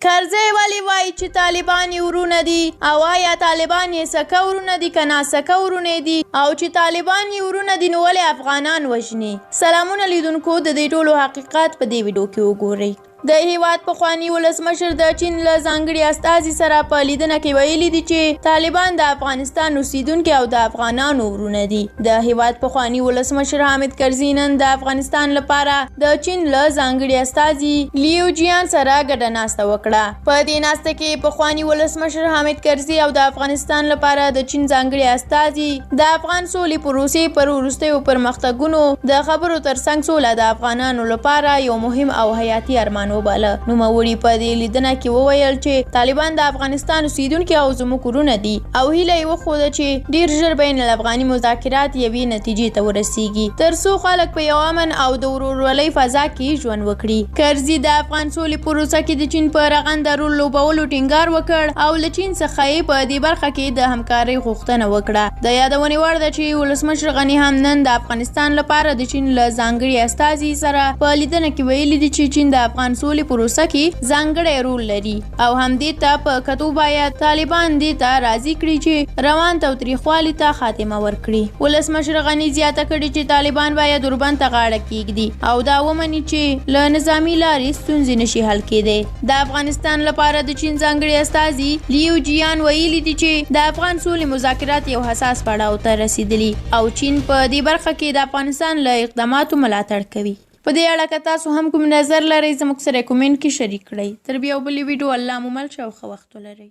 کرزی ولی وایي چې طالبان یې ورونه دي او آیا طالبان یې سکه ورونه دي که ناسکه ورونه دي او چې طالبان یې ورونه دي نو ولې افغانان وژني. سلامونه لیدونکو، د دې ټولو حقیقت په دې ویډیو کې وګورئ. د هیواد پخواني ولسمشر د چین له ځانګړي استازي سره په لیدنه کې ویلي دي چې طالبان د افغانستان اوسیدونکي او د افغانانو ورونه دي. د هیواد پخواني ولسمشر حامد کرزي نن د افغانستان لپاره د چین له ځانګړي استازي لیو جیان سره ګډه ناسته وکړه. په دې ناسته کې پخواني ولسمشر حامد کرزي او د افغانستان لپاره د چین ځانګړي استازي د افغان سولې پروسې پر وروستیو پرمختګونو د خبرو ترڅنګ سوله د افغانانو لپاره یو مهم او حیاتي ارمان وباله. نوموړي په دې لیدنه کې وویل چې طالبان د افغانستان اوسیدونکي او زموږ ورونه دي او هیله یې وښوده چې ډیر ژر بین الافغاني مذاکرات یوې نتیجې ته ورسیږي ترڅو خلک په یو امن او د ورورولۍ فضا کې ژوند وکړي. کرزي د افغان سولې پروسه کې د چین په رغنده رول لوبولو ټینګار وکړ او له چین څخه یې په دې برخه کې د همکارۍ غوښتنه وکړه. د یادونې وړ ده چې ولسمشر غني هم نن د افغانستان لپاره د چین له ځانګړي استازي سره په لیدنه کې ویلي دي چې چین د افغان سولې پروسه کې ځانګړی رول لري او همدې ته په کتو باید طالبان دې ته راضي کړي چې روان تاوتریخوالي ته خاتمه ورکړي. ولسمشر غني زیاته کړې چې طالبان باید اوربند ته غاړه کېږدي او دا ومني چې له نظامي لارې ستونزې نشي حل کېدی. د افغانستان لپاره د چین ځانګړي استازي لیو جیان ویلي دي چې د افغان سولې مذاکرات یو حساس پړاو ته رسیدلي او چین په دې برخه کې د افغانستان له اقداماتو ملاتړ کوي. په دې اړه که تاسو هم کوم نظر لرئ زموږ سره کومنټ کې شریک کړئ. تر بیا بلې ویډیو الله مو مل شه او ښه وخت ولرئ.